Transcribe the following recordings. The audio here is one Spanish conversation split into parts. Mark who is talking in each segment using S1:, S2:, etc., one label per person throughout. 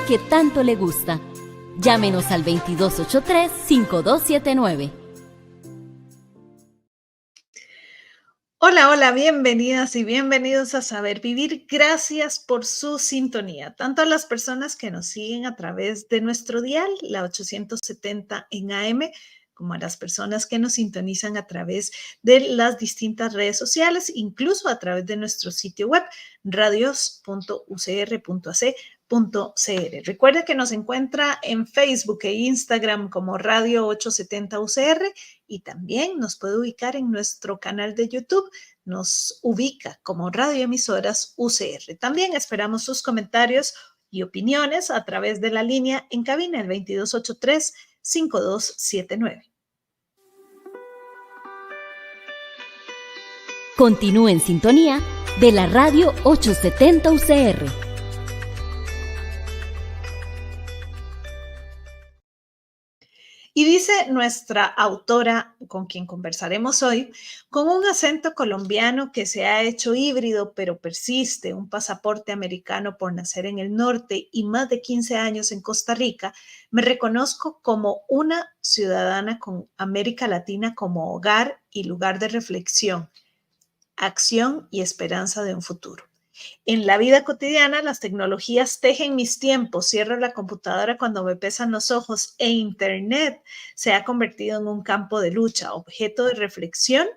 S1: que tanto le gusta. Llámenos al 2283-5279.
S2: Hola, hola, bienvenidas y bienvenidos a Saber Vivir. Gracias por su sintonía, tanto a las personas que nos siguen a través de nuestro dial, la 870 en AM, como a las personas que nos sintonizan a través de las distintas redes sociales, incluso a través de nuestro sitio web, radios.ucr.ac.cr. Recuerde que nos encuentra en Facebook e Instagram como Radio 870 UCR y también nos puede ubicar en nuestro canal de YouTube. Nos ubica como Radio Emisoras UCR. También esperamos sus comentarios y opiniones a través de la línea en cabina, el 2283-5279.
S1: Continúe en sintonía de la Radio 870 UCR.
S2: Y dice nuestra autora con quien conversaremos hoy, con un acento colombiano que se ha hecho híbrido pero persiste, un pasaporte americano por nacer en el norte y más de 15 años en Costa Rica, me reconozco como una ciudadana con América Latina como hogar y lugar de reflexión, acción y esperanza de un futuro. En la vida cotidiana, las tecnologías tejen mis tiempos, cierro la computadora cuando me pesan los ojos e Internet se ha convertido en un campo de lucha, objeto de reflexión,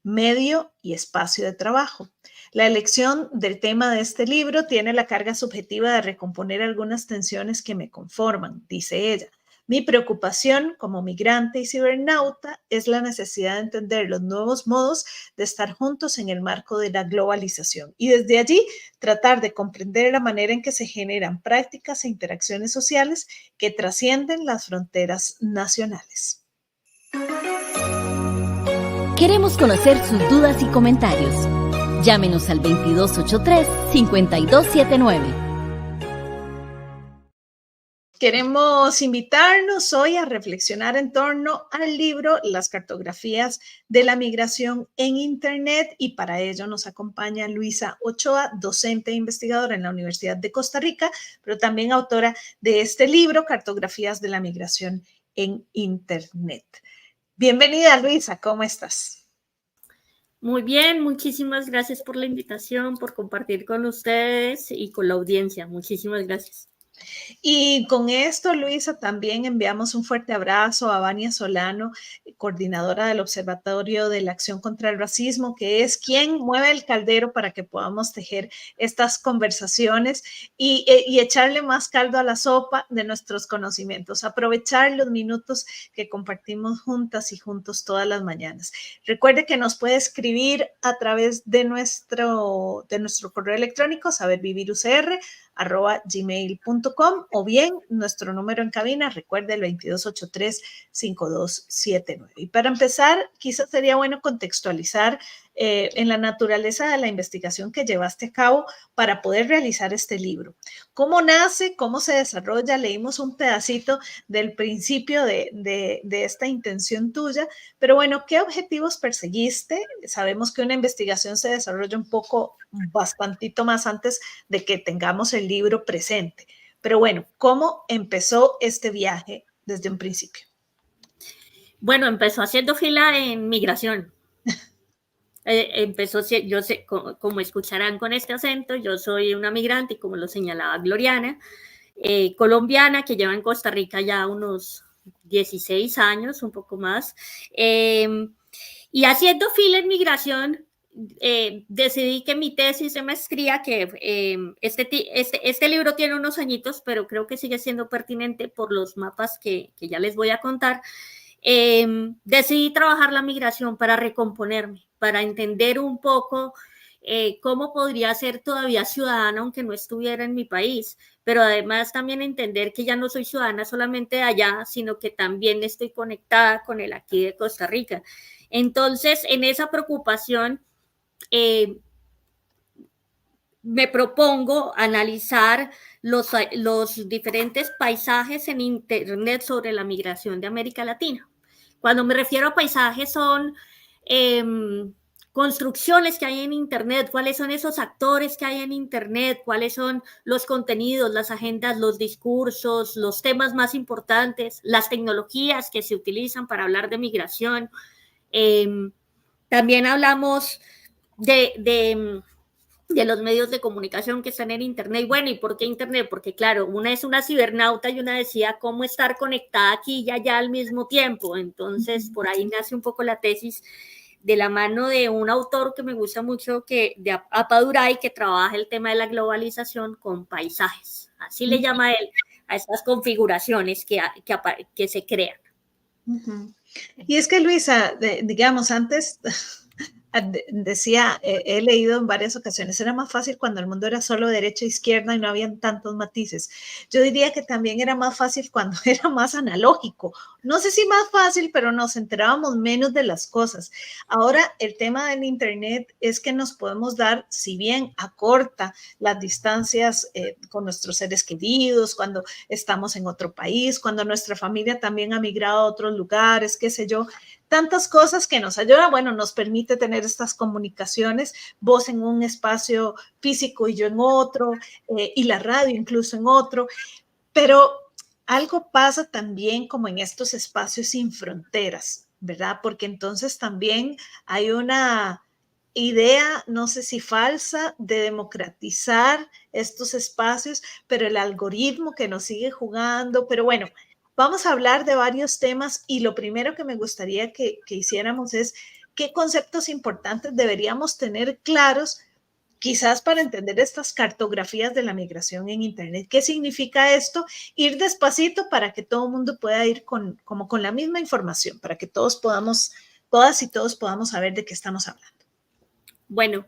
S2: medio y espacio de trabajo. La elección del tema de este libro tiene la carga subjetiva de recomponer algunas tensiones que me conforman, dice ella. Mi preocupación como migrante y cibernauta es la necesidad de entender los nuevos modos de estar juntos en el marco de la globalización y desde allí tratar de comprender la manera en que se generan prácticas e interacciones sociales que trascienden las fronteras nacionales.
S1: Queremos conocer sus dudas y comentarios. Llámenos al 2283-5279.
S2: Queremos invitarnos hoy a reflexionar en torno al libro Las cartografías de la migración en Internet y para ello nos acompaña Luisa Ochoa, docente e investigadora en la Universidad de Costa Rica, pero también autora de este libro, Cartografías de la migración en Internet. Bienvenida, Luisa, ¿cómo estás?
S3: Muy bien, muchísimas gracias por la invitación, por compartir con ustedes y con la audiencia. Muchísimas gracias.
S2: Y con esto, Luisa, también enviamos un fuerte abrazo a Vania Solano, coordinadora del Observatorio de la Acción contra el Racismo, que es quien mueve el caldero para que podamos tejer estas conversaciones y echarle más caldo a la sopa de nuestros conocimientos, aprovechar los minutos que compartimos juntas y juntos todas las mañanas. Recuerde que nos puede escribir a través de nuestro correo electrónico, sabervivirucr@gmail.com o bien nuestro número en cabina, recuerde el 2283-5279. Y para empezar, quizás sería bueno contextualizar en la naturaleza de la investigación que llevaste a cabo para poder realizar este libro. ¿Cómo nace? ¿Cómo se desarrolla? Leímos un pedacito del principio de esta intención tuya, pero bueno, ¿qué objetivos perseguiste? Sabemos que una investigación se desarrolla un poco, bastantito más antes de que tengamos el libro presente. Pero bueno, ¿cómo empezó este viaje desde un principio?
S3: Bueno, empezó haciendo fila en migración. Empezó, yo sé, como escucharán con este acento, yo soy una migrante y como lo señalaba Gloriana, colombiana que lleva en Costa Rica ya unos 16 años, un poco más, y haciendo fila en migración, decidí que mi tesis de maestría, que este libro tiene unos añitos, pero creo que sigue siendo pertinente por los mapas que ya les voy a contar, decidí trabajar la migración para recomponerme, para entender un poco cómo podría ser todavía ciudadana aunque no estuviera en mi país, pero además también entender que ya no soy ciudadana solamente de allá, sino que también estoy conectada con el aquí de Costa Rica. Entonces, en esa preocupación, me propongo analizar los diferentes paisajes en Internet sobre la migración de América Latina. Cuando me refiero a paisajes son construcciones que hay en Internet, cuáles son esos actores que hay en Internet, cuáles son los contenidos, las agendas, los discursos, los temas más importantes, las tecnologías que se utilizan para hablar de migración. También hablamos de los medios de comunicación que están en Internet. Y bueno, ¿y por qué Internet? Porque claro, una es una cibernauta y una decía cómo estar conectada aquí y allá al mismo tiempo. Entonces, por ahí nace un poco la tesis de la mano de un autor que me gusta mucho, de Appadurai, que trabaja el tema de la globalización con paisajes. Así le llama él a estas configuraciones que se crean.
S2: Y es que, Luisa, digamos, antes decía, he leído en varias ocasiones, era más fácil cuando el mundo era solo derecha e izquierda y no habían tantos matices. Yo diría que también era más fácil cuando era más analógico. No sé si más fácil, pero nos enterábamos menos de las cosas. Ahora, el tema del Internet es que nos podemos dar, si bien acorta las distancias con nuestros seres queridos, cuando estamos en otro país, cuando nuestra familia también ha migrado a otros lugares, qué sé yo, tantas cosas que nos ayudan, bueno, nos permite tener estas comunicaciones, vos en un espacio físico y yo en otro, y la radio incluso en otro, pero algo pasa también como en estos espacios sin fronteras, ¿verdad? Porque entonces también hay una idea, no sé si falsa, de democratizar estos espacios, pero el algoritmo que nos sigue jugando, pero bueno, vamos a hablar de varios temas y lo primero que me gustaría que hiciéramos es qué conceptos importantes deberíamos tener claros, quizás para entender estas cartografías de la migración en Internet. ¿Qué significa esto? Ir despacito para que todo el mundo pueda ir como con la misma información, para que todas y todos podamos saber de qué estamos hablando.
S3: Bueno,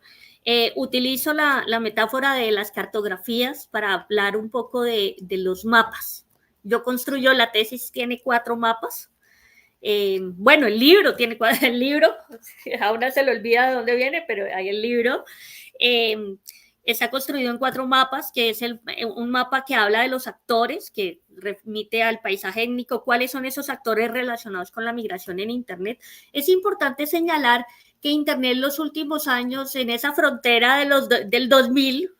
S3: utilizo la metáfora de las cartografías para hablar un poco de los mapas. Yo construyo, la tesis tiene 4 mapas. Bueno, el libro tiene 4, el libro, a una se le olvida de dónde viene, pero hay el libro. Está construido en 4 mapas, que es un mapa que habla de los actores, que remite al paisaje étnico, cuáles son esos actores relacionados con la migración en Internet. Es importante señalar que Internet en los últimos años, en esa frontera del 2000,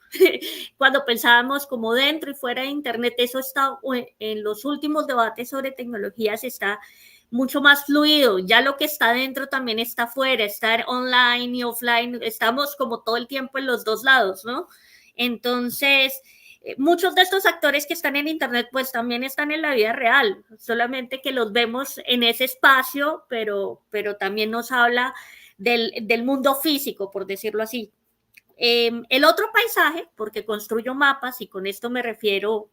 S3: cuando pensábamos como dentro y fuera de Internet, eso está en los últimos debates sobre tecnologías, está mucho más fluido. Ya lo que está dentro también está fuera, estar online y offline, estamos como todo el tiempo en los dos lados, ¿no? Entonces, muchos de estos actores que están en Internet pues también están en la vida real, solamente que los vemos en ese espacio, pero también nos habla del mundo físico, por decirlo así. El otro paisaje, porque construyo mapas y con esto me refiero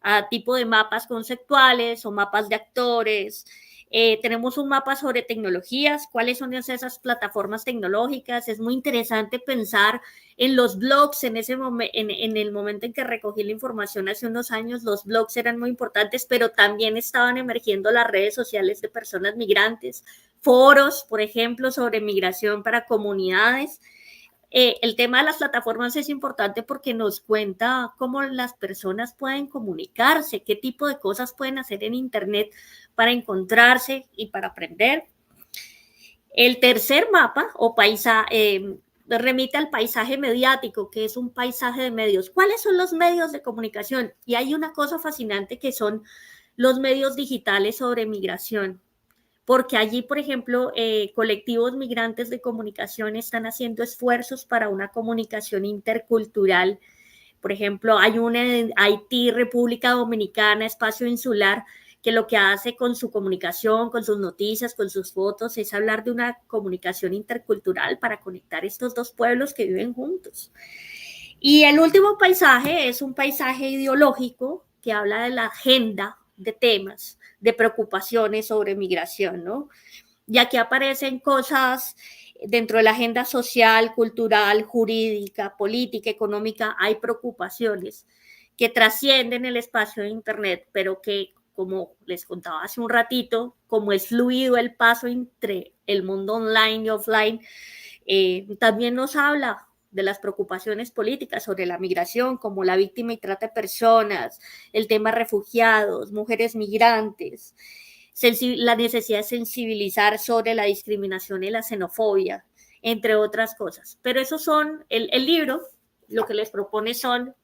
S3: a tipo de mapas conceptuales o mapas de actores. Tenemos un mapa sobre tecnologías, cuáles son esas plataformas tecnológicas. Es muy interesante pensar en los blogs. En el momento en que recogí la información hace unos años, los blogs eran muy importantes, pero también estaban emergiendo las redes sociales de personas migrantes, foros, por ejemplo, sobre migración para comunidades. El tema de las plataformas es importante porque nos cuenta cómo las personas pueden comunicarse, qué tipo de cosas pueden hacer en Internet para encontrarse y para aprender. El tercer mapa o paisaje remite al paisaje mediático, que es un paisaje de medios. ¿Cuáles son los medios de comunicación? Y hay una cosa fascinante que son los medios digitales sobre migración. Porque allí, por ejemplo, colectivos migrantes de comunicación están haciendo esfuerzos para una comunicación intercultural. Por ejemplo, hay una en Haití, República Dominicana, Espacio Insular, que lo que hace con su comunicación, con sus noticias, con sus fotos, es hablar de una comunicación intercultural para conectar estos dos pueblos que viven juntos. Y el último paisaje es un paisaje ideológico que habla de la agenda de temas, de preocupaciones sobre migración, ¿no? Y aquí aparecen cosas dentro de la agenda social, cultural, jurídica, política, económica. Hay preocupaciones que trascienden el espacio de Internet, pero que, como les contaba hace un ratito, como es fluido el paso entre el mundo online y offline, también nos habla de las preocupaciones políticas sobre la migración, como la víctima y trata de personas, el tema refugiados, mujeres migrantes, la necesidad de sensibilizar sobre la discriminación y la xenofobia entre otras cosas. Pero esos son, el libro lo que les propone son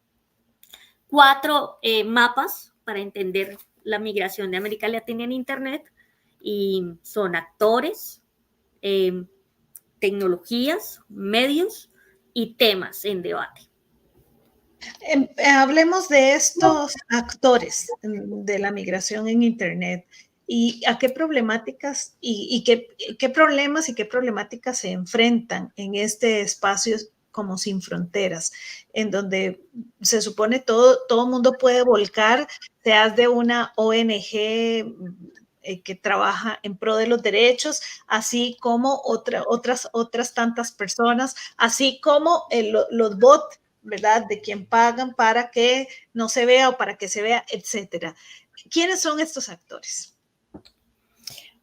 S3: 4 mapas para entender la migración de América Latina en Internet, y son actores, tecnologías, medios y temas en debate.
S2: Hablemos de estos actores de la migración en Internet y a qué problemáticas y qué problemas y qué problemáticas se enfrentan en este espacio como sin fronteras, en donde se supone todo mundo puede volcar, seas de una ONG que trabaja en pro de los derechos, así como otras tantas personas, así como los bots, ¿verdad? De quien pagan para que no se vea o para que se vea, etcétera. ¿Quiénes son estos actores?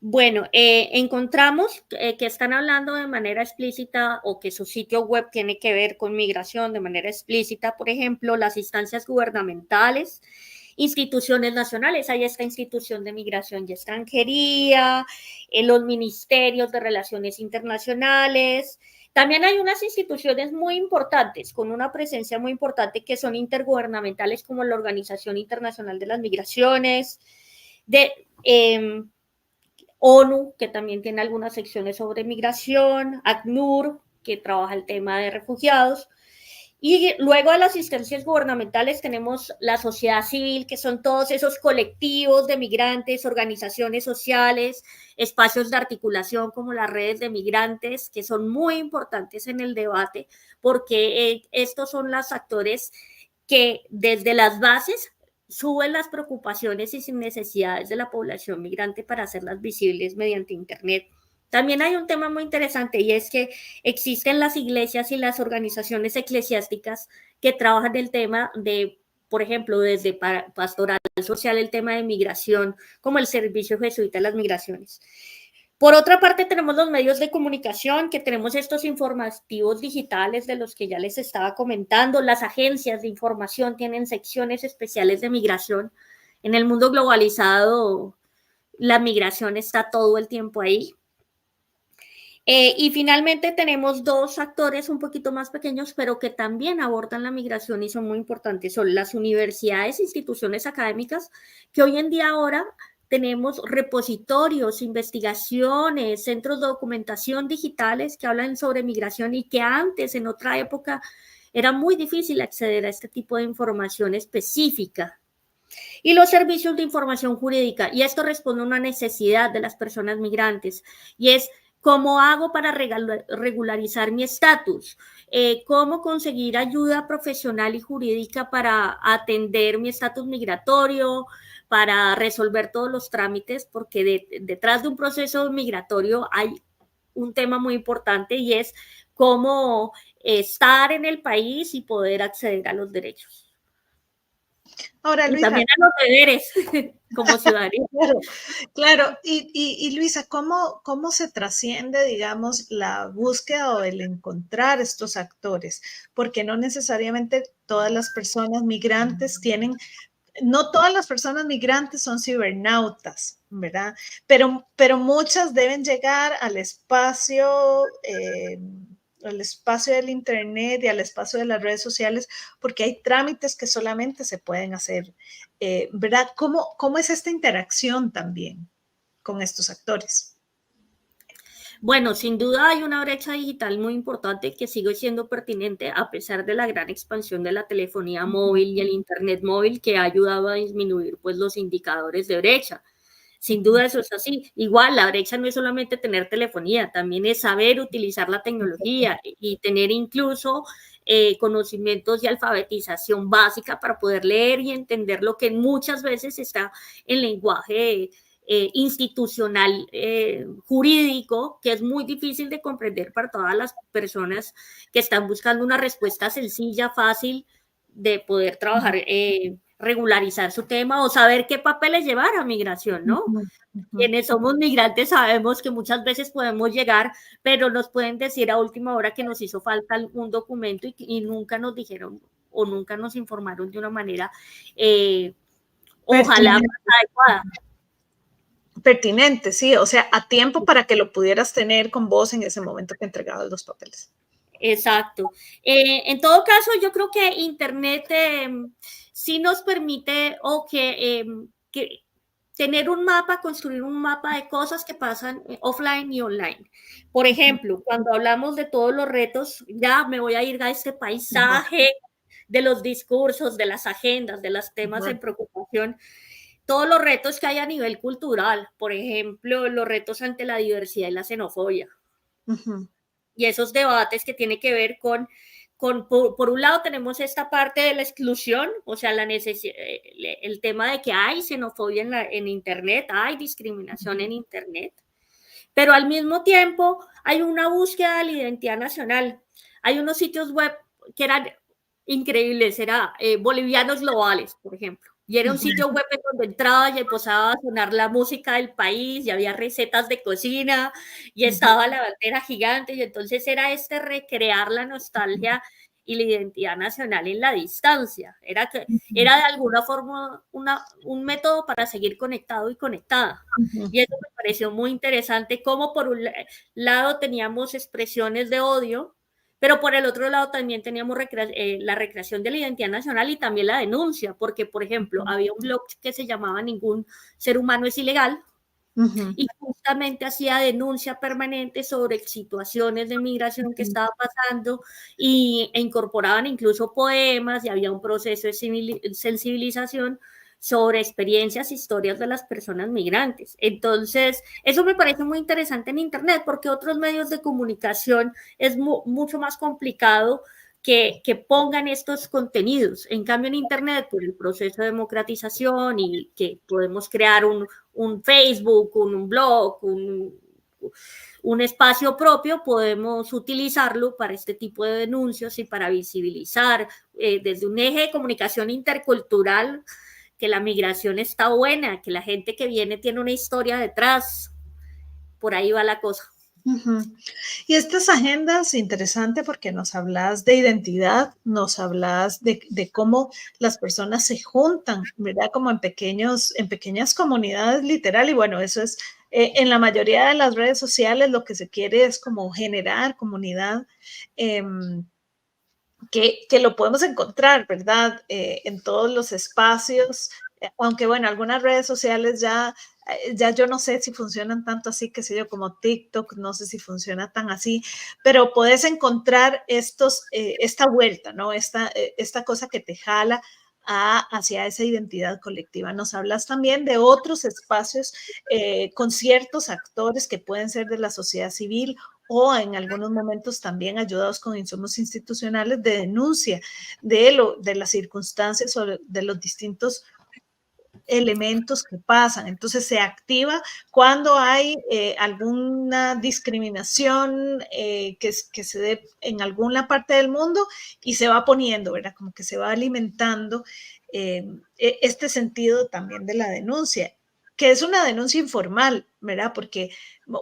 S3: Bueno, encontramos que están hablando de manera explícita o que su sitio web tiene que ver con migración de manera explícita, por ejemplo, las instancias gubernamentales, instituciones nacionales, hay esta institución de migración y extranjería, los ministerios de relaciones internacionales. También hay unas instituciones muy importantes, con una presencia muy importante, que son intergubernamentales, como la Organización Internacional de las Migraciones, ONU, que también tiene algunas secciones sobre migración, ACNUR, que trabaja el tema de refugiados. Y luego de las instancias gubernamentales tenemos la sociedad civil, que son todos esos colectivos de migrantes, organizaciones sociales, espacios de articulación como las redes de migrantes, que son muy importantes en el debate, porque estos son los actores que desde las bases suben las preocupaciones y necesidades de la población migrante para hacerlas visibles mediante Internet. También hay un tema muy interesante, y es que existen las iglesias y las organizaciones eclesiásticas que trabajan el tema de, por ejemplo, desde pastoral social, el tema de migración, como el Servicio Jesuita de las Migraciones. Por otra parte, tenemos los medios de comunicación, que tenemos estos informativos digitales de los que ya les estaba comentando. Las agencias de información tienen secciones especiales de migración. En el mundo globalizado, la migración está todo el tiempo ahí. Y finalmente tenemos 2 actores un poquito más pequeños, pero que también abordan la migración y son muy importantes. Son las universidades, instituciones académicas, que hoy en día ahora tenemos repositorios, investigaciones, centros de documentación digitales que hablan sobre migración, y que antes, en otra época, era muy difícil acceder a este tipo de información específica. Y los servicios de información jurídica, y esto responde a una necesidad de las personas migrantes, y es: ¿cómo hago para regularizar mi estatus? ¿Cómo conseguir ayuda profesional y jurídica para atender mi estatus migratorio, para resolver todos los trámites? Porque detrás de un proceso migratorio hay un tema muy importante, y es cómo estar en el país y poder acceder a los derechos.
S2: Ahora,
S3: Y
S2: Luisa,
S3: también a los deberes como ciudadanía.
S2: claro. Y Luisa, ¿cómo se trasciende, digamos, la búsqueda o el encontrar estos actores? Porque no necesariamente todas las personas migrantes tienen, no todas las personas migrantes son cibernautas, ¿verdad? Pero muchas deben llegar al espacio del Internet y al espacio de las redes sociales, porque hay trámites que solamente se pueden hacer, ¿verdad? ¿Cómo es esta interacción también con estos actores?
S3: Bueno, sin duda hay una brecha digital muy importante que sigue siendo pertinente a pesar de la gran expansión de la telefonía móvil y el Internet móvil, que ha ayudado a disminuir pues los indicadores de brecha. Sin duda eso es así. Igual, la brecha no es solamente tener telefonía, también es saber utilizar la tecnología y tener incluso conocimientos y alfabetización básica para poder leer y entender lo que muchas veces está en lenguaje institucional, jurídico, que es muy difícil de comprender para todas las personas que están buscando una respuesta sencilla, fácil, de poder trabajar, regularizar su tema o saber qué papeles llevar a migración, ¿no? Quienes somos migrantes sabemos que muchas veces podemos llegar, pero nos pueden decir a última hora que nos hizo falta algún documento y nunca nos dijeron o nunca nos informaron de una manera ojalá más adecuada.
S2: pertinente, sí, o sea, a tiempo para que lo pudieras tener con vos en ese momento que entregabas los papeles.
S3: Exacto. En todo caso, yo creo que Internet sí nos permite que tener un mapa, construir un mapa de cosas que pasan offline y online. Por ejemplo, cuando hablamos de todos los retos, ya me voy a ir a este paisaje de los discursos, de las agendas, de los temas en preocupación, todos los retos que hay a nivel cultural, por ejemplo, los retos ante la diversidad y la xenofobia. Y esos debates que tienen que ver por un lado tenemos esta parte de la exclusión, o sea, el tema de que hay xenofobia en Internet, hay discriminación en Internet, pero al mismo tiempo hay una búsqueda de la identidad nacional. Hay unos sitios web que eran increíbles, era Bolivianos Globales, por ejemplo. Y era un sitio web donde entraba y empezaba a sonar la música del país, y había recetas de cocina, y estaba la bandera gigante, y entonces era recrear la nostalgia y la identidad nacional en la distancia. Era de alguna forma un método para seguir conectado y conectada. Y eso me pareció muy interesante, como por un lado teníamos expresiones de odio, pero por el otro lado también teníamos la recreación de la identidad nacional y también la denuncia, porque, por ejemplo, había un blog que se llamaba Ningún ser humano es ilegal, y justamente hacía denuncia permanente sobre situaciones de migración que estaba pasando, e incorporaban incluso poemas, y había un proceso de sensibilización sobre experiencias, historias de las personas migrantes. Entonces, eso me parece muy interesante en Internet, porque otros medios de comunicación es mucho más complicado que pongan estos contenidos. En cambio, en Internet, por el proceso de democratización, y que podemos crear un Facebook, un blog, un espacio propio, podemos utilizarlo para este tipo de denuncias y para visibilizar desde un eje de comunicación intercultural que la migración está buena, que la gente que viene tiene una historia detrás. Por ahí va la cosa.
S2: Y estas agendas, interesante porque nos hablas de identidad, nos hablas de cómo las personas se juntan, ¿verdad? Como en pequeñas comunidades literal, y bueno, eso es, en la mayoría de las redes sociales lo que se quiere es como generar comunidad, que lo podemos encontrar, ¿verdad? En todos los espacios, aunque bueno, algunas redes sociales ya yo no sé si funcionan tanto así, qué sé yo, como TikTok, no sé si funciona tan así, pero puedes encontrar esta vuelta, ¿no? Esta cosa que te jala hacia esa identidad colectiva. Nos hablas también de otros espacios con ciertos actores que pueden ser de la sociedad civil o en algunos momentos también ayudados con insumos institucionales de denuncia de las circunstancias o de los distintos elementos que pasan. Entonces se activa cuando hay alguna discriminación que se dé en alguna parte del mundo, y se va poniendo, ¿verdad? Como que se va alimentando este sentido también de la denuncia, que es una denuncia informal, ¿verdad? Porque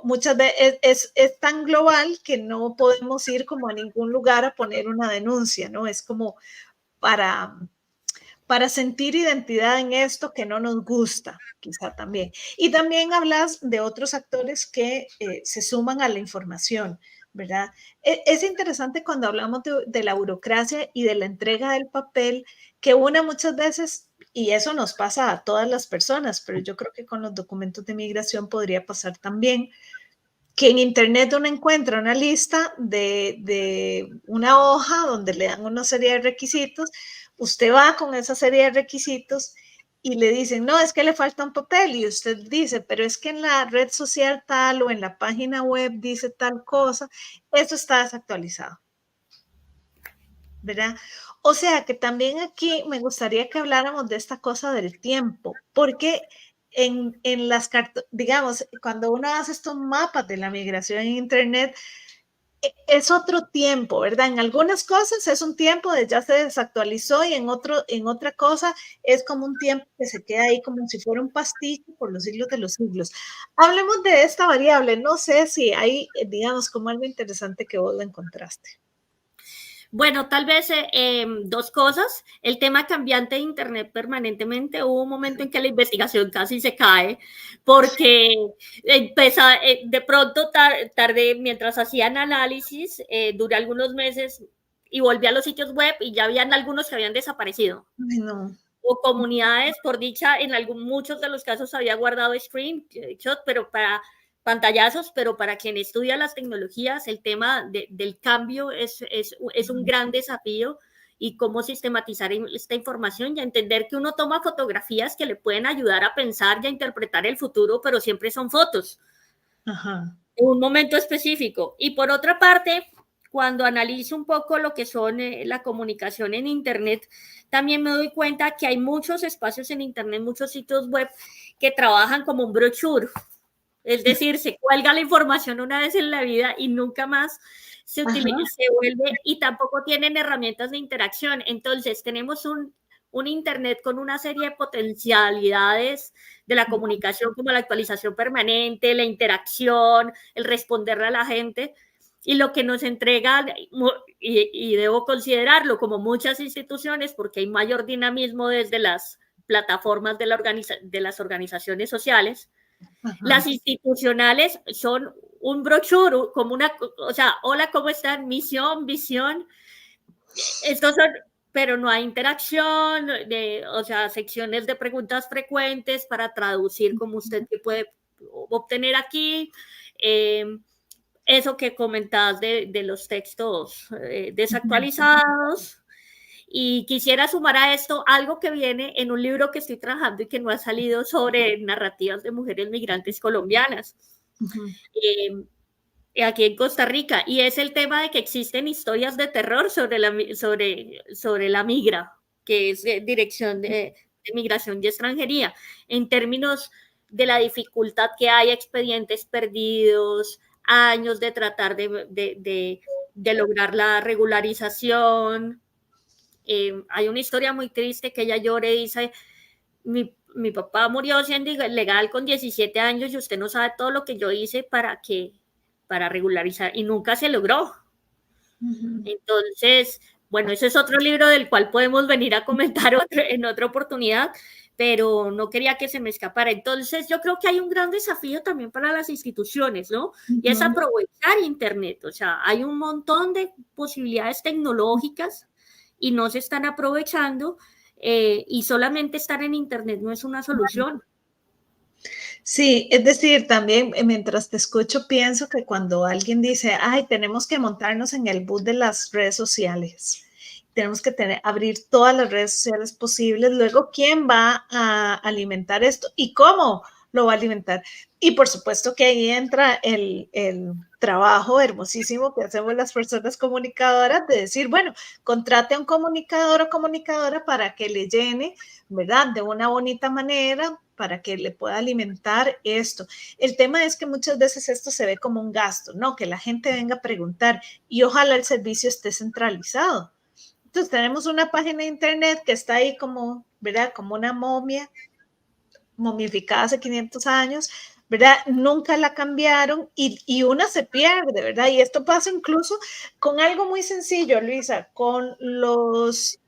S2: muchas veces es tan global que no podemos ir como a ningún lugar a poner una denuncia, ¿no? Es como para sentir identidad en esto que no nos gusta, quizá también. Y también hablas de otros actores que se suman a la información, ¿verdad? Es interesante cuando hablamos de la burocracia y de la entrega del papel, que una muchas veces, y eso nos pasa a todas las personas, pero yo creo que con los documentos de migración podría pasar también, que en Internet uno encuentra una lista de una hoja donde le dan una serie de requisitos, usted va con esa serie de requisitos y le dicen, no, es que le falta un papel, y usted dice, pero es que en la red social tal o en la página web dice tal cosa, eso está desactualizado, ¿verdad? O sea que también aquí me gustaría que habláramos de esta cosa del tiempo, porque en las cartas, digamos, cuando uno hace estos mapas de la migración en Internet, es otro tiempo, ¿verdad? En algunas cosas es un tiempo de ya se desactualizó, y en otra cosa es como un tiempo que se queda ahí como si fuera un pasticho por los siglos de los siglos. Hablemos de esta variable, no sé si hay, digamos, como algo interesante que vos lo encontraste.
S3: Bueno, tal vez dos cosas. El tema cambiante de Internet permanentemente. Hubo un momento en que la investigación casi se cae porque de pronto tardé, mientras hacían análisis, duré algunos meses y volví a los sitios web y ya habían algunos que habían desaparecido.
S2: Ay, no.
S3: O comunidades, por dicha, en muchos de los casos había guardado screenshot, pero para pantallazos, pero para quien estudia las tecnologías, el tema del cambio es un gran desafío y cómo sistematizar esta información y entender que uno toma fotografías que le pueden ayudar a pensar y a interpretar el futuro, pero siempre son fotos.
S2: Ajá.
S3: En un momento específico. Y por otra parte, cuando analizo un poco lo que son la comunicación en Internet, también me doy cuenta que hay muchos espacios en Internet, muchos sitios web que trabajan como un brochure. Es decir, se cuelga la información una vez en la vida y nunca más se utiliza, se vuelve, y tampoco tienen herramientas de interacción. Entonces, tenemos un Internet con una serie de potencialidades de la comunicación, como la actualización permanente, la interacción, el responderle a la gente, y lo que nos entrega, y debo considerarlo como muchas instituciones, porque hay mayor dinamismo desde las plataformas de las organizaciones sociales. Ajá. Las institucionales son un brochure, como o sea, hola, ¿cómo están? Misión, visión. Estos son, pero no hay interacción, o sea, secciones de preguntas frecuentes para traducir como usted puede obtener aquí. Eso que comentabas de los textos desactualizados. Y quisiera sumar a esto algo que viene en un libro que estoy trabajando y que no ha salido, sobre narrativas de mujeres migrantes colombianas, aquí en Costa Rica, y es el tema de que existen historias de terror sobre la migra, que es Dirección de Migración y Extranjería, en términos de la dificultad que hay, expedientes perdidos, años de tratar de lograr la regularización. Hay una historia muy triste que ella llora y dice, mi papá murió siendo ilegal con 17 años y usted no sabe todo lo que yo hice para regularizar, y nunca se logró. Entonces, bueno, ese es otro libro del cual podemos venir a comentar en otra oportunidad, pero no quería que se me escapara. Entonces, yo creo que hay un gran desafío también para las instituciones, ¿no? Y es aprovechar Internet. O sea, hay un montón de posibilidades tecnológicas y no se están aprovechando, y solamente estar en Internet no es una solución.
S2: Sí, es decir, también mientras te escucho pienso que cuando alguien dice, ay, tenemos que montarnos en el bus de las redes sociales, tenemos que abrir todas las redes sociales posibles, luego, ¿quién va a alimentar esto? ¿Y cómo lo va a alimentar? Y por supuesto que ahí entra el trabajo hermosísimo que hacemos las personas comunicadoras de decir, bueno, contrate a un comunicador o comunicadora para que le llene, ¿verdad? De una bonita manera, para que le pueda alimentar esto. El tema es que muchas veces esto se ve como un gasto, ¿no? Que la gente venga a preguntar y ojalá el servicio esté centralizado. Entonces tenemos una página de internet que está ahí como, ¿verdad? Como una momia, momificada hace 500 años, ¿verdad? Nunca la cambiaron y una se pierde, ¿verdad? Y esto pasa incluso con algo muy sencillo, Luisa, con los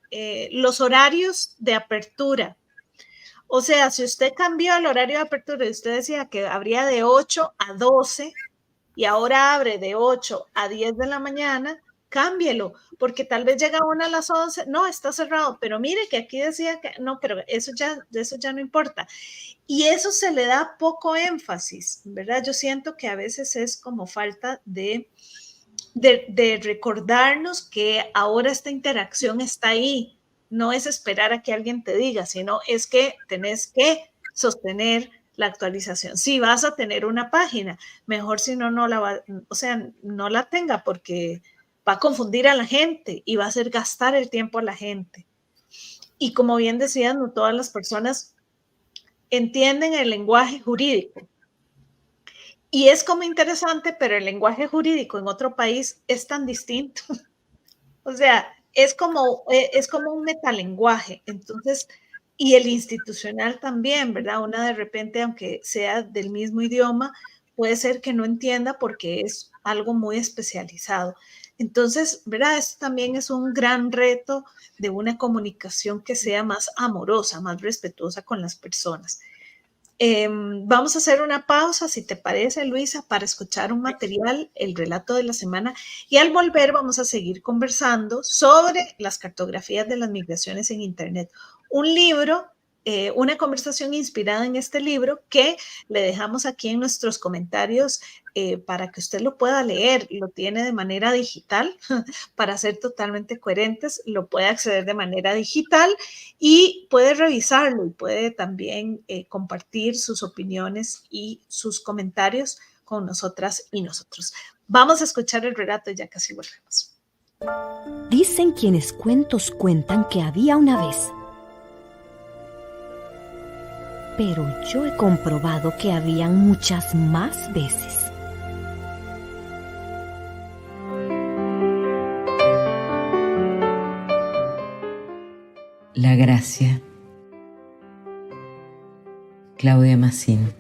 S2: horarios de apertura. O sea, si usted cambió el horario de apertura y usted decía que abría de 8 a 12 y ahora abre de 8 a 10 de la mañana, cámbielo, porque tal vez llega una a las 11, no, está cerrado, pero mire que aquí decía que no, pero eso ya no importa. Y eso se le da poco énfasis, ¿verdad? Yo siento que a veces es como falta de recordarnos que ahora esta interacción está ahí. No es esperar a que alguien te diga, sino es que tenés que sostener la actualización. Si vas a tener una página, mejor si no, no la tenga, porque va a confundir a la gente y va a hacer gastar el tiempo a la gente. Y como bien decías, no todas las personas entienden el lenguaje jurídico. Y es como interesante, pero el lenguaje jurídico en otro país es tan distinto. O sea, es como un metalenguaje. Entonces, y el institucional también, ¿verdad? Una de repente, aunque sea del mismo idioma, puede ser que no entienda porque es algo muy especializado. Entonces, ¿verdad? Esto también es un gran reto de una comunicación que sea más amorosa, más respetuosa con las personas. Vamos a hacer una pausa, si te parece, Luisa, para escuchar un material, el relato de la semana, y al volver vamos a seguir conversando sobre las cartografías de las migraciones en Internet. Un libro, una conversación inspirada en este libro que le dejamos aquí en nuestros comentarios para que usted lo pueda leer. Lo tiene de manera digital, para ser totalmente coherentes, lo puede acceder de manera digital y puede revisarlo y puede también compartir sus opiniones y sus comentarios con nosotras y nosotros. Vamos a escuchar el relato y ya casi volvemos.
S1: Dicen quienes cuentos cuentan que había una vez. Pero yo he comprobado que habían muchas más veces.
S4: La gracia. Claudia Massín.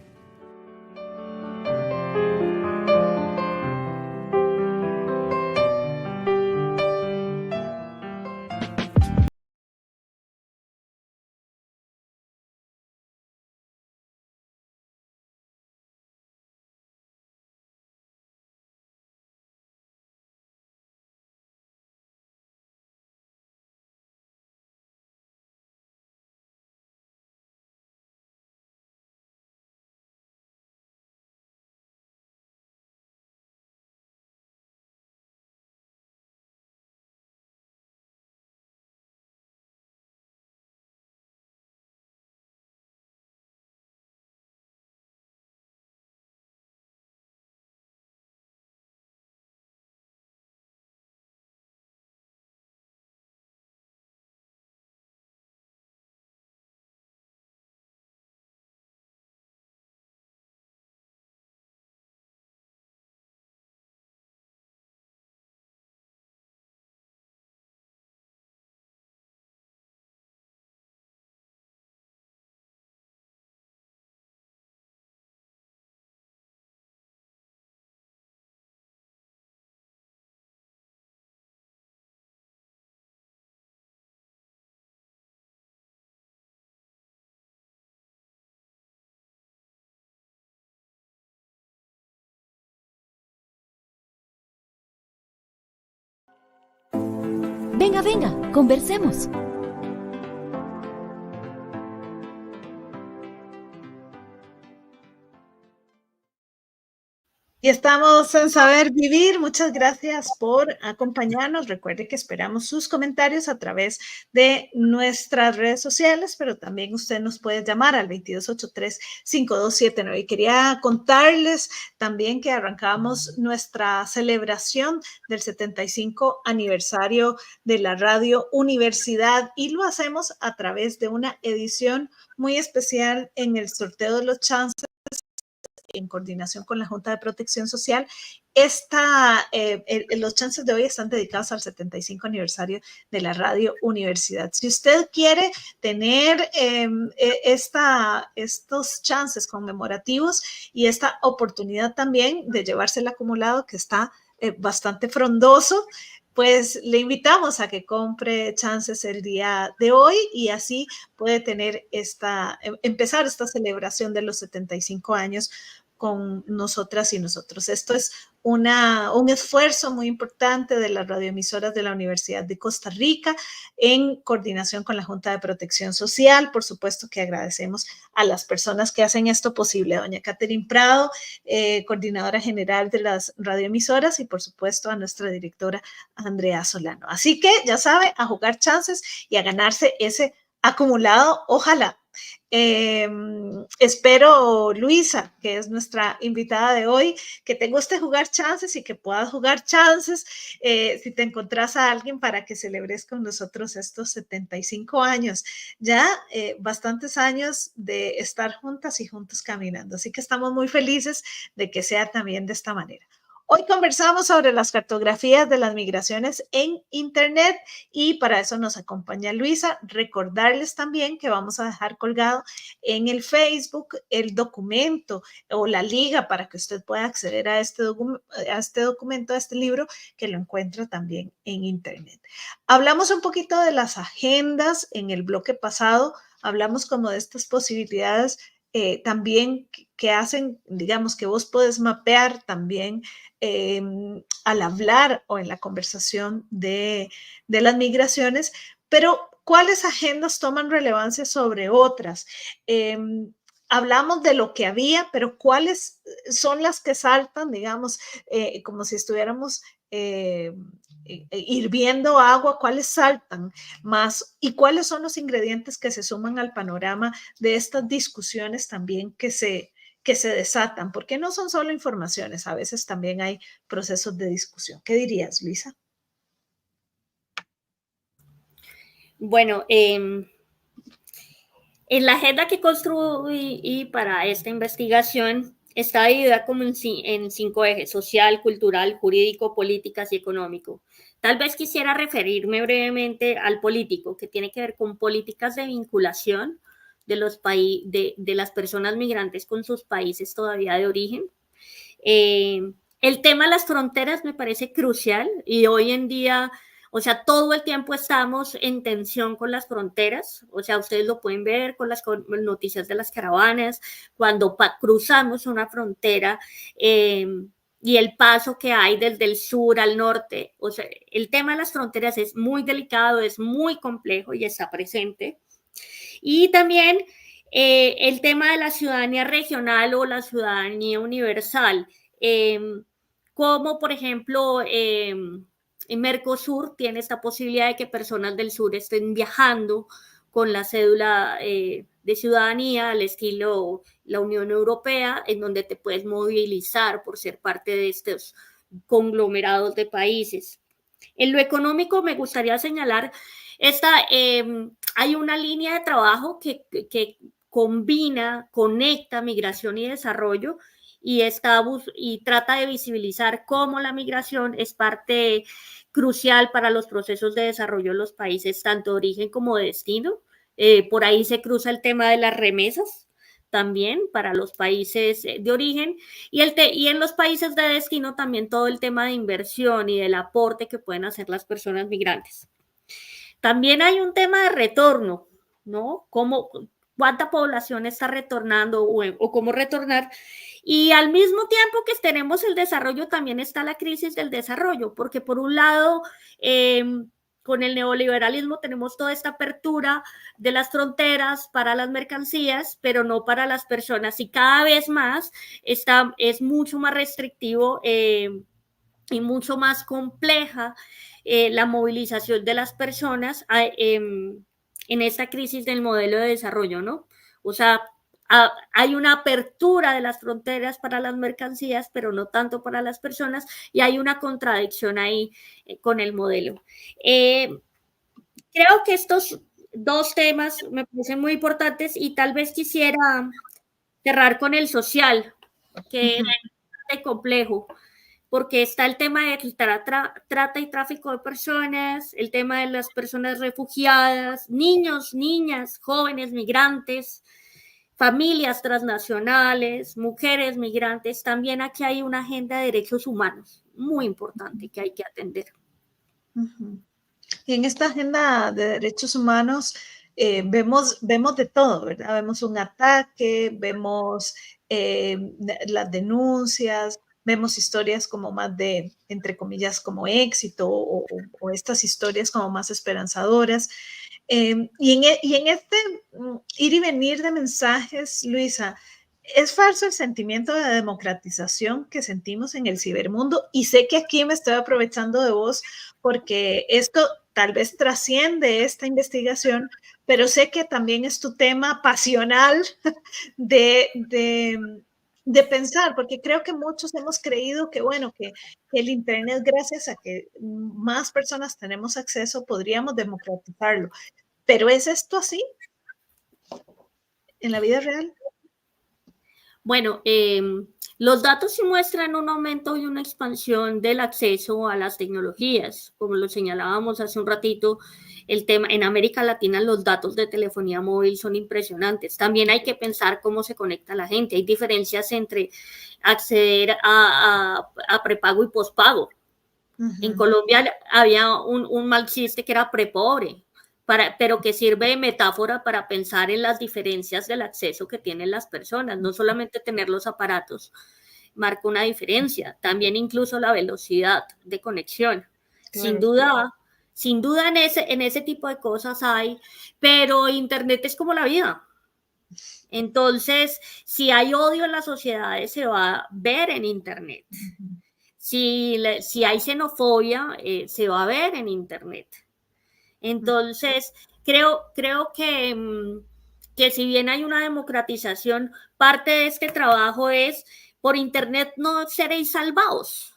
S1: Venga, venga, conversemos.
S2: Y estamos en Saber Vivir. Muchas gracias por acompañarnos. Recuerde que esperamos sus comentarios a través de nuestras redes sociales, pero también usted nos puede llamar al 2283-5279. Y quería contarles también que arrancamos nuestra celebración del 75 aniversario de la Radio Universidad y lo hacemos a través de una edición muy especial en el sorteo de los chances en coordinación con la Junta de Protección Social. Los chances de hoy están dedicados al 75 aniversario de la Radio Universidad. Si usted quiere tener estos chances conmemorativos y esta oportunidad también de llevarse el acumulado que está bastante frondoso, pues le invitamos a que compre chances el día de hoy y así puede tener empezar esta celebración de los 75 años con nosotras y nosotros. Esto es un esfuerzo muy importante de las radioemisoras de la Universidad de Costa Rica en coordinación con la Junta de Protección Social. Por supuesto que agradecemos a las personas que hacen esto posible, a doña Catherine Prado, coordinadora general de las radioemisoras, y por supuesto a nuestra directora Andrea Solano. Así que ya sabe, a jugar chances y a ganarse ese acumulado, ojalá. Espero, Luisa, que es nuestra invitada de hoy, que te guste jugar chances y que puedas jugar chances si te encontrás a alguien para que celebres con nosotros estos 75 años, ya bastantes años de estar juntas y juntos caminando, así que estamos muy felices de que sea también de esta manera. Hoy conversamos sobre las cartografías de las migraciones en Internet y para eso nos acompaña Luisa. Recordarles también que vamos a dejar colgado en el Facebook el documento o la liga para que usted pueda acceder a este documento, a este libro, que lo encuentra también en Internet. Hablamos un poquito de las agendas en el bloque pasado, hablamos como de estas posibilidades también que hacen, digamos, que vos podés mapear también al hablar o en la conversación de las migraciones, pero ¿cuáles agendas toman relevancia sobre otras? Hablamos de lo que había, pero ¿cuáles son las que saltan, digamos, como si estuviéramos hirviendo agua? ¿Cuáles saltan más? ¿Y cuáles son los ingredientes que se suman al panorama de estas discusiones también que se desatan? Porque no son solo informaciones, a veces también hay procesos de discusión. ¿Qué dirías, Luisa?
S3: Bueno, en la agenda que construí para esta investigación está dividida como en 5 ejes: social, cultural, jurídico, políticas y económico. Tal vez quisiera referirme brevemente al político, que tiene que ver con políticas de vinculación de las personas migrantes con sus países todavía de origen. El tema de las fronteras me parece crucial y hoy en día, o sea, todo el tiempo estamos en tensión con las fronteras. O sea, ustedes lo pueden ver con las noticias de las caravanas, cuando cruzamos una frontera y el paso que hay desde el sur al norte. O sea, el tema de las fronteras es muy delicado, es muy complejo y está presente. Y también el tema de la ciudadanía regional o la ciudadanía universal, como por ejemplo en Mercosur tiene esta posibilidad de que personas del sur estén viajando con la cédula de ciudadanía al estilo la Unión Europea, en donde te puedes movilizar por ser parte de estos conglomerados de países. En lo económico me gustaría señalar hay una línea de trabajo que conecta migración y desarrollo y trata de visibilizar cómo la migración es parte crucial para los procesos de desarrollo de los países, tanto de origen como de destino. Por ahí se cruza el tema de las remesas también para los países de origen y en los países de destino también todo el tema de inversión y del aporte que pueden hacer las personas migrantes. También hay un tema de retorno, ¿no? ¿Cuánta población está retornando o cómo retornar? Y al mismo tiempo que tenemos el desarrollo, también está la crisis del desarrollo, porque por un lado, con el neoliberalismo tenemos toda esta apertura de las fronteras para las mercancías, pero no para las personas, y cada vez más es mucho más restrictivo y mucho más compleja la movilización de las personas en esta crisis del modelo de desarrollo, ¿no? O sea, hay una apertura de las fronteras para las mercancías, pero no tanto para las personas, y hay una contradicción ahí con el modelo. Creo que estos 2 temas me parecen muy importantes y tal vez quisiera cerrar con el social, que es complejo, porque está el tema del trata y tráfico de personas, el tema de las personas refugiadas, niños, niñas, jóvenes migrantes, familias transnacionales, mujeres migrantes. También aquí hay una agenda de derechos humanos muy importante que hay que atender.
S2: Y en esta agenda de derechos humanos vemos de todo, ¿verdad? Vemos un ataque, vemos las denuncias, vemos historias como más de, entre comillas, como éxito o estas historias como más esperanzadoras. Y en este ir y venir de mensajes, Luisa, es falso el sentimiento de democratización que sentimos en el cibermundo, y sé que aquí me estoy aprovechando de vos porque esto tal vez trasciende esta investigación, pero sé que también es tu tema pasional de pensar, porque creo que muchos hemos creído que, bueno, que el Internet, gracias a que más personas tenemos acceso, podríamos democratizarlo. ¿Pero es esto así en la vida real?
S3: Bueno, los datos sí muestran un aumento y una expansión del acceso a las tecnologías. Como lo señalábamos hace un ratito, el tema en América Latina, los datos de telefonía móvil son impresionantes. También hay que pensar cómo se conecta la gente. Hay diferencias entre acceder a prepago y pospago. En Colombia había un mal chiste que era prepobre, pero que sirve de metáfora para pensar en las diferencias del acceso que tienen las personas. No solamente tener los aparatos marca una diferencia, también incluso la velocidad de conexión. Claro. Sin duda en ese tipo de cosas hay, pero Internet es como la vida. Entonces, si hay odio en las sociedades, se va a ver en Internet. Si hay xenofobia, se va a ver en Internet. Entonces, creo que si bien hay una democratización, parte de este trabajo es, por Internet no seréis salvados,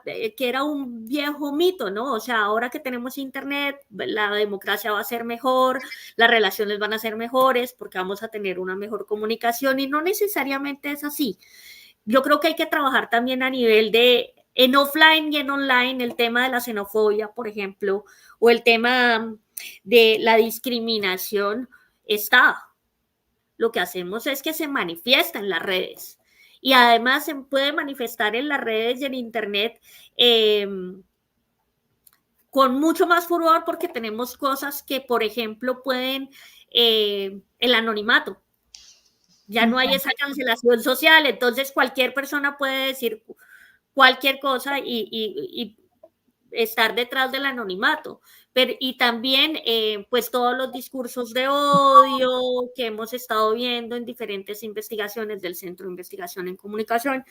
S3: que era un viejo mito, ¿no? O sea, ahora que tenemos Internet, la democracia va a ser mejor, las relaciones van a ser mejores porque vamos a tener una mejor comunicación y no necesariamente es así. Yo creo que hay que trabajar también a nivel en offline y en online, el tema de la xenofobia, por ejemplo, o el tema de la discriminación está. Lo que hacemos es que se manifiesta en las redes. Y además se puede manifestar en las redes y en Internet con mucho más furor porque tenemos cosas que, por ejemplo, pueden el anonimato. Ya no hay esa cancelación social, entonces cualquier persona puede decir cualquier cosa y estar detrás del anonimato. Y también, pues, todos los discursos de odio que hemos estado viendo en diferentes investigaciones del Centro de Investigación en Comunicación,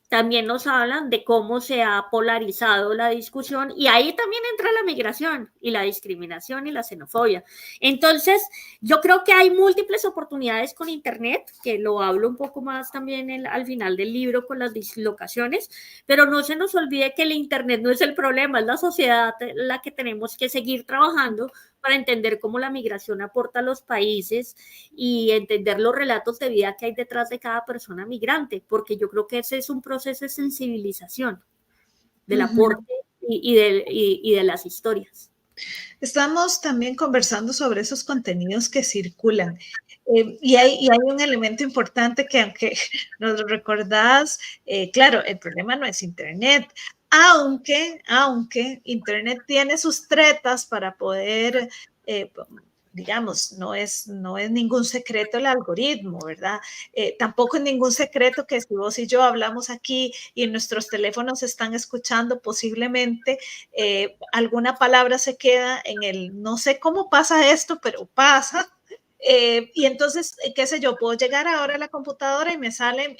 S3: también nos hablan de cómo se ha polarizado la discusión y ahí también entra la migración y la discriminación y la xenofobia. Entonces, yo creo que hay múltiples oportunidades con Internet, que lo hablo un poco más también al final del libro con las dislocaciones, pero no se nos olvide que el Internet no es el problema, es la sociedad la que tenemos que seguir trabajando para entender cómo la migración aporta a los países y entender los relatos de vida que hay detrás de cada persona migrante, porque yo creo que ese es un proceso de sensibilización del aporte y de las historias.
S2: Estamos también conversando sobre esos contenidos que circulan. Y hay un elemento importante que, aunque nos recordás, claro, el problema no es Internet, aunque Internet tiene sus tretas para poder, digamos, no es ningún secreto el algoritmo, ¿verdad? Tampoco es ningún secreto que si vos y yo hablamos aquí y nuestros teléfonos están escuchando, posiblemente alguna palabra se queda en el, no sé cómo pasa esto, pero pasa. Y entonces, qué sé yo, puedo llegar ahora a la computadora y me sale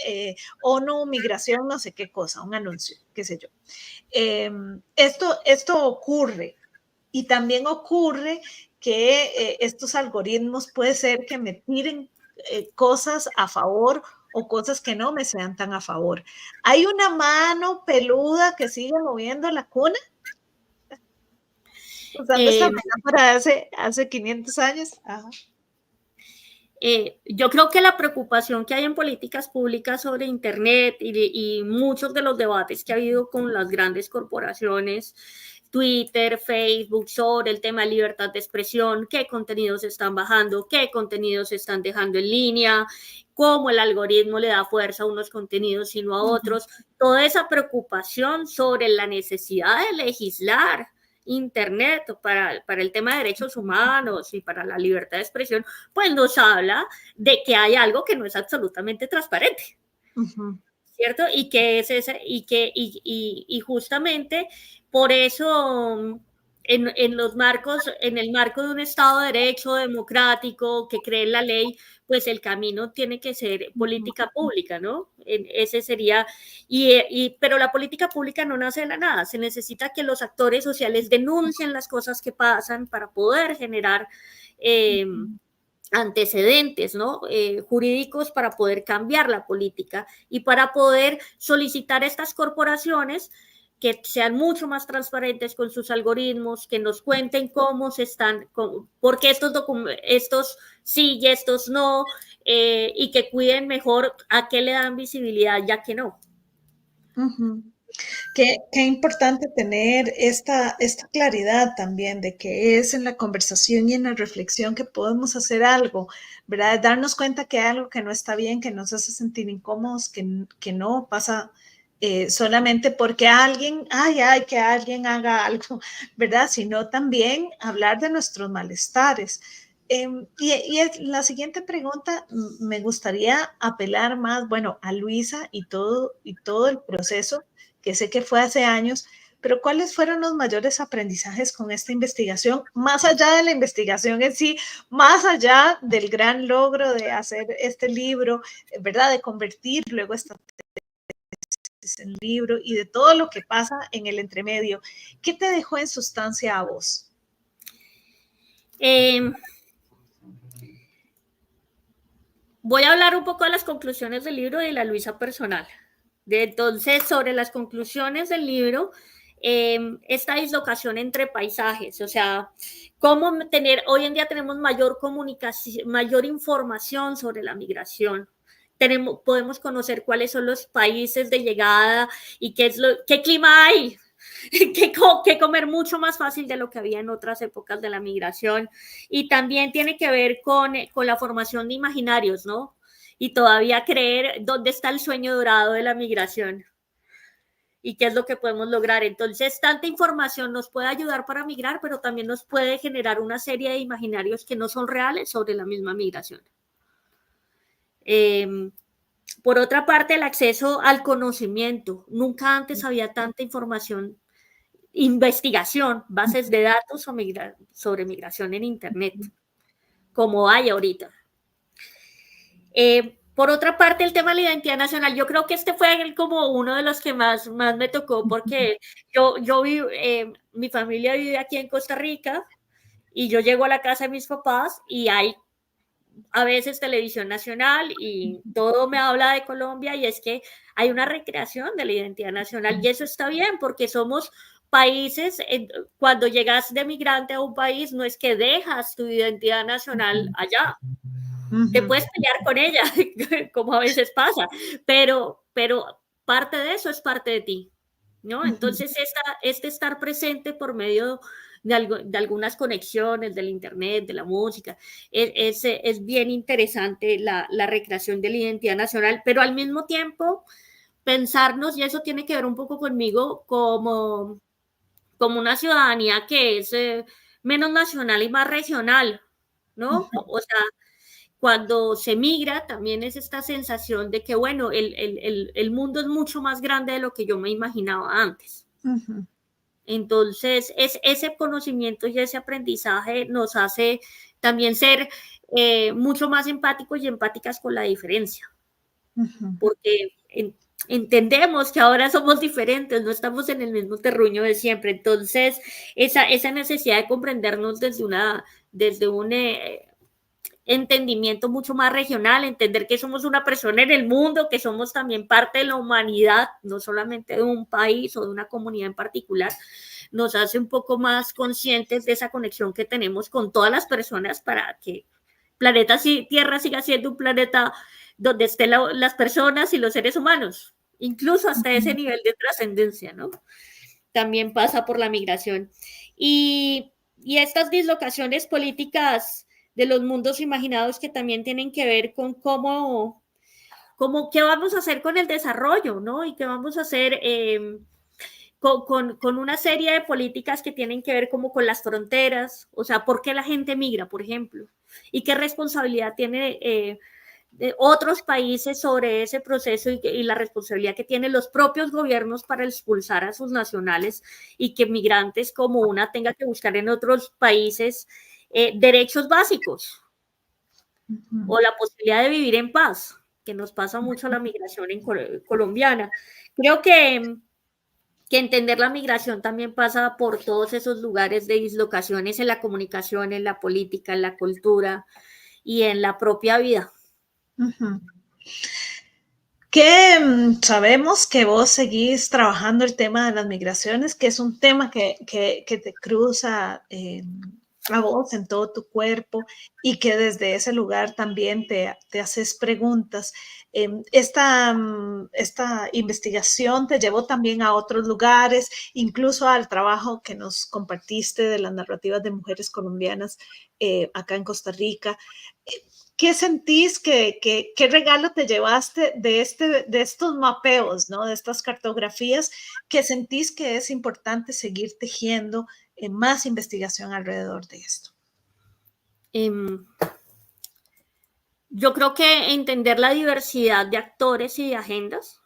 S2: ONU, migración, no sé qué cosa, un anuncio, qué sé yo. Esto ocurre y también ocurre que estos algoritmos puede ser que me tiren cosas a favor o cosas que no me sean tan a favor. ¿Hay una mano peluda que sigue moviendo la cuna? Usando esta metáfora hace 500 años. Ajá.
S3: Yo creo que la preocupación que hay en políticas públicas sobre Internet y muchos de los debates que ha habido con las grandes corporaciones, Twitter, Facebook, sobre el tema de libertad de expresión, qué contenidos están bajando, qué contenidos están dejando en línea, cómo el algoritmo le da fuerza a unos contenidos y no a otros, toda esa preocupación sobre la necesidad de legislar Internet para el tema de derechos humanos y para la libertad de expresión, pues nos habla de que hay algo que no es absolutamente transparente, ¿cierto? Y que es ese, y justamente por eso en el marco de un Estado de Derecho democrático que cree en la ley, pues el camino tiene que ser política pública, ¿no? Ese sería, pero la política pública no nace de la nada, se necesita que los actores sociales denuncien las cosas que pasan para poder generar antecedentes, ¿no? Jurídicos para poder cambiar la política y para poder solicitar a estas corporaciones que sean mucho más transparentes con sus algoritmos, que nos cuenten cómo se están, por qué estos sí y estos no, y que cuiden mejor a qué le dan visibilidad ya que no.
S2: Qué importante tener esta claridad también de que es en la conversación y en la reflexión que podemos hacer algo, ¿verdad? Darnos cuenta que hay algo que no está bien, que nos hace sentir incómodos, que no pasa solamente porque alguien, que alguien haga algo, ¿verdad? Sino también hablar de nuestros malestares. La siguiente pregunta, me gustaría apelar más, bueno, a Luisa y todo el proceso, que sé que fue hace años, pero ¿cuáles fueron los mayores aprendizajes con esta investigación? Más allá de la investigación en sí, más allá del gran logro de hacer este libro, ¿verdad? De convertir luego esta tesis en libro y de todo lo que pasa en el entremedio. ¿Qué te dejó en sustancia a vos?
S3: Voy a hablar un poco de las conclusiones del libro y de la Luisa personal. Entonces, sobre las conclusiones del libro, esta dislocación entre paisajes, o sea, cómo tener, hoy en día tenemos mayor comunicación, mayor información sobre la migración. Podemos conocer cuáles son los países de llegada y qué clima hay, que comer mucho más fácil de lo que había en otras épocas de la migración. Y también tiene que ver con la formación de imaginarios, ¿no? Y todavía creer dónde está el sueño dorado de la migración y qué es lo que podemos lograr. Entonces, tanta información nos puede ayudar para migrar, pero también nos puede generar una serie de imaginarios que no son reales sobre la misma migración. Por otra parte, el acceso al conocimiento. Nunca antes había tanta información, investigación, bases de datos sobre migración en Internet, como hay ahorita. Por otra parte, el tema de la identidad nacional, yo creo que este fue como uno de los que más me tocó, porque mi familia vive aquí en Costa Rica y yo llego a la casa de mis papás y hay a veces televisión nacional y todo me habla de Colombia, y es que hay una recreación de la identidad nacional y eso está bien porque somos países. Cuando llegas de migrante a un país, no es que dejas tu identidad nacional allá. Te puedes pelear con ella, como a veces pasa, pero parte de eso es parte de ti, ¿no? Entonces, estar presente por medio de algunas conexiones del Internet, de la música, es bien interesante la recreación de la identidad nacional, pero al mismo tiempo pensarnos, y eso tiene que ver un poco conmigo, como una ciudadanía que es menos nacional y más regional, ¿no? O sea, cuando se migra también es esta sensación de que, bueno, el mundo es mucho más grande de lo que yo me imaginaba antes. Entonces, ese conocimiento y ese aprendizaje nos hace también ser mucho más empáticos y empáticas con la diferencia. Porque entendemos que ahora somos diferentes, no estamos en el mismo terruño de siempre. Entonces, esa necesidad de comprendernos desde un entendimiento mucho más regional, entender que somos una persona en el mundo, que somos también parte de la humanidad, no solamente de un país o de una comunidad en particular, nos hace un poco más conscientes de esa conexión que tenemos con todas las personas para que Tierra siga siendo un planeta donde estén las personas y los seres humanos, incluso hasta ese nivel de trascendencia, ¿no? También pasa por la migración. Y estas dislocaciones políticas de los mundos imaginados, que también tienen que ver con qué vamos a hacer con el desarrollo, ¿no? Y qué vamos a hacer con una serie de políticas que tienen que ver como con las fronteras, o sea, ¿por qué la gente migra, por ejemplo? Y qué responsabilidad tiene de otros países sobre ese proceso, y la responsabilidad que tienen los propios gobiernos para expulsar a sus nacionales, y que migrantes como una tenga que buscar en otros países derechos básicos o la posibilidad de vivir en paz, que nos pasa mucho a la migración colombiana. Creo que entender la migración también pasa por todos esos lugares de dislocaciones en la comunicación, en la política, en la cultura y en la propia vida.
S2: Que sabemos que vos seguís trabajando el tema de las migraciones, que es un tema que te cruza a vos en todo tu cuerpo y que desde ese lugar también te haces preguntas. Esta investigación te llevó también a otros lugares, incluso al trabajo que nos compartiste de las narrativas de mujeres colombianas acá en Costa Rica. ¿Qué sentís qué regalo te llevaste de estos mapeos, ¿no? De estas cartografías, que sentís que es importante seguir tejiendo más investigación alrededor de esto?
S3: Yo creo que entender la diversidad de actores y de agendas,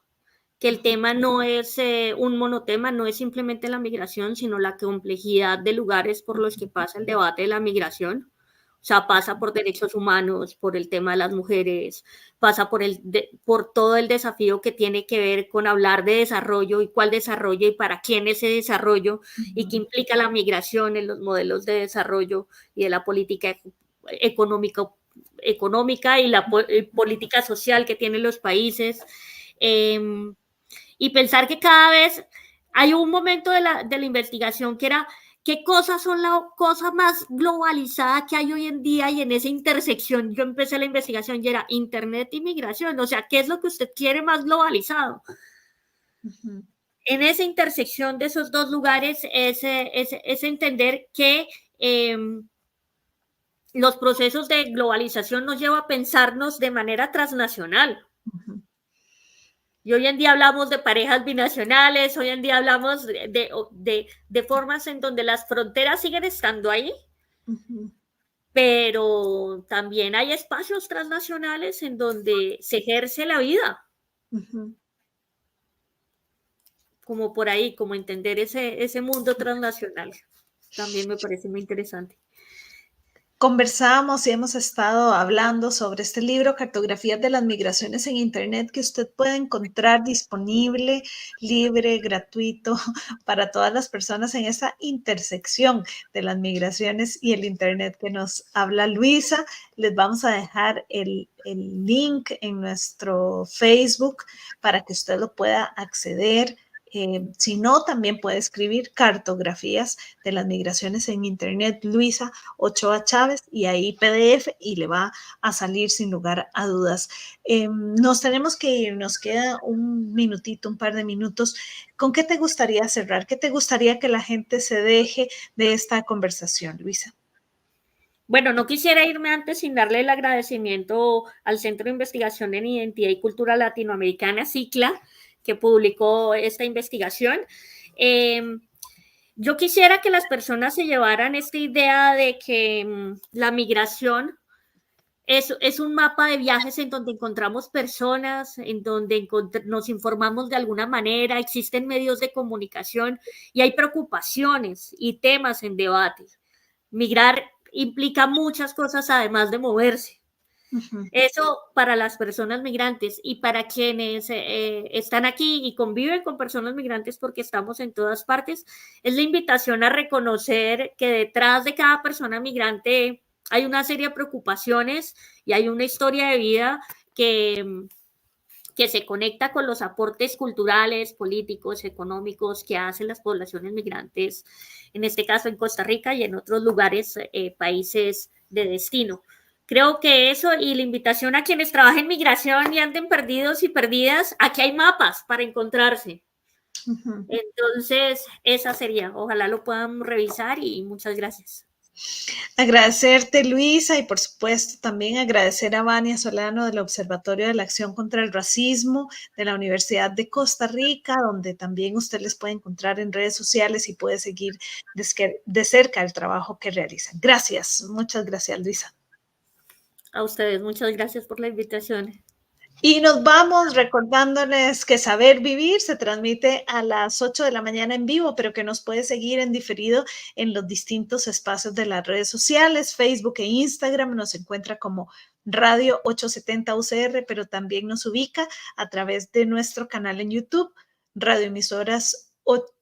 S3: que el tema no es un monotema, no es simplemente la migración, sino la complejidad de lugares por los que pasa el debate de la migración. O sea, pasa por derechos humanos, por el tema de las mujeres, pasa por todo el desafío que tiene que ver con hablar de desarrollo y cuál desarrollo y para quién ese desarrollo y qué implica la migración en los modelos de desarrollo y de la política económica y la política social que tienen los países. Y pensar que cada vez hay un momento de la investigación que era qué cosas son la cosa más globalizada que hay hoy en día, y en esa intersección yo empecé la investigación y era Internet y migración, o sea, ¿qué es lo que usted quiere más globalizado? En esa intersección de esos dos lugares es entender que los procesos de globalización nos llevan a pensarnos de manera transnacional. Y hoy en día hablamos de parejas binacionales, hoy en día hablamos de formas en donde las fronteras siguen estando ahí, pero también hay espacios transnacionales en donde se ejerce la vida. Como por ahí, como entender ese mundo transnacional. También me parece muy interesante.
S2: Conversamos y hemos estado hablando sobre este libro, Cartografías de las Migraciones en Internet, que usted puede encontrar disponible, libre, gratuito, para todas las personas en esa intersección de las migraciones y el Internet que nos habla Luisa. Les vamos a dejar el link en nuestro Facebook para que usted lo pueda acceder. Si no, también puede escribir Cartografías de las Migraciones en Internet, Luisa Ochoa Chávez, y ahí PDF, y le va a salir sin lugar a dudas. Nos tenemos que ir, nos queda un minutito, un par de minutos. ¿Con qué te gustaría cerrar? ¿Qué te gustaría que la gente se deje de esta conversación, Luisa?
S3: Bueno, no quisiera irme antes sin darle el agradecimiento al Centro de Investigación en Identidad y Cultura Latinoamericana, CICLA, que publicó esta investigación. Yo quisiera que las personas se llevaran esta idea de que la migración es un mapa de viajes en donde encontramos personas, en donde nos informamos de alguna manera, existen medios de comunicación y hay preocupaciones y temas en debate. Migrar implica muchas cosas además de moverse. Eso para las personas migrantes y para quienes están aquí y conviven con personas migrantes, porque estamos en todas partes, es la invitación a reconocer que detrás de cada persona migrante hay una serie de preocupaciones y hay una historia de vida que se conecta con los aportes culturales, políticos, económicos que hacen las poblaciones migrantes, en este caso en Costa Rica y en otros lugares, países de destino. Creo que eso, y la invitación a quienes trabajen en migración y anden perdidos y perdidas, aquí hay mapas para encontrarse. Entonces, esa sería, ojalá lo puedan revisar y muchas gracias.
S2: Agradecerte, Luisa, y por supuesto también agradecer a Vania Solano del Observatorio de la Acción contra el Racismo de la Universidad de Costa Rica, donde también usted les puede encontrar en redes sociales y puede seguir de cerca el trabajo que realizan. Gracias, muchas gracias, Luisa.
S3: A ustedes, muchas gracias por la invitación.
S2: Y nos vamos recordándoles que Saber Vivir se transmite a las 8 de la mañana en vivo, pero que nos puede seguir en diferido en los distintos espacios de las redes sociales, Facebook e Instagram. Nos encuentra como Radio 870 UCR, pero también nos ubica a través de nuestro canal en YouTube, Radio Emisoras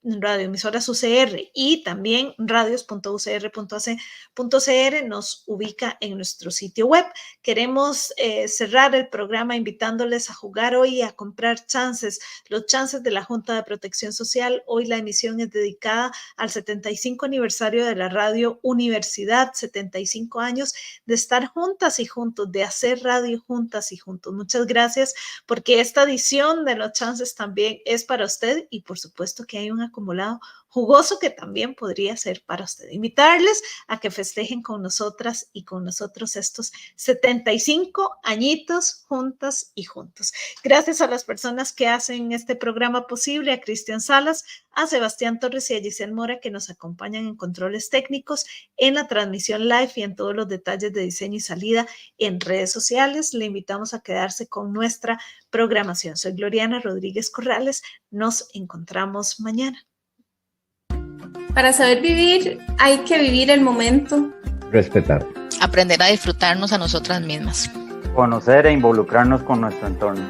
S2: radioemisoras UCR y también radios.ucr.ac.cr nos ubica en nuestro sitio web. Queremos cerrar el programa invitándoles a jugar hoy y a comprar chances, los chances de la Junta de Protección Social. Hoy la emisión es dedicada al 75 aniversario de la Radio Universidad, 75 años de estar juntas y juntos, de hacer radio juntas y juntos. Muchas gracias, porque esta edición de los chances también es para usted y por supuesto que hay un acumulado jugoso que también podría ser para usted. Invitarles a que festejen con nosotras y con nosotros estos 75 añitos juntas y juntos. Gracias a las personas que hacen este programa posible, a Cristian Salas, a Sebastián Torres y a Giselle Mora, que nos acompañan en controles técnicos, en la transmisión live y en todos los detalles de diseño y salida en redes sociales. Le invitamos a quedarse con nuestra programación. Soy Gloriana Rodríguez Corrales. Nos encontramos mañana.
S5: Para saber vivir, hay que vivir el momento.
S6: Respetar.
S7: Aprender a disfrutarnos a nosotras mismas.
S8: Conocer e involucrarnos con nuestro entorno.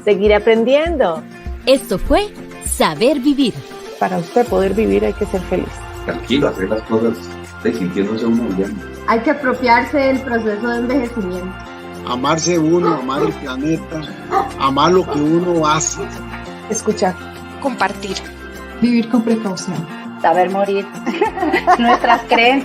S9: Seguir aprendiendo.
S1: Esto fue Saber Vivir.
S9: Para usted poder vivir hay que ser feliz.
S10: Tranquilo, hacer las cosas sintiéndose uno bien.
S11: Hay que apropiarse del proceso de envejecimiento.
S12: Amarse uno, amar el planeta, amar lo que uno hace.
S11: Escuchar.
S7: Compartir.
S11: Vivir con precaución.
S13: Saber morir. Nuestras creencias.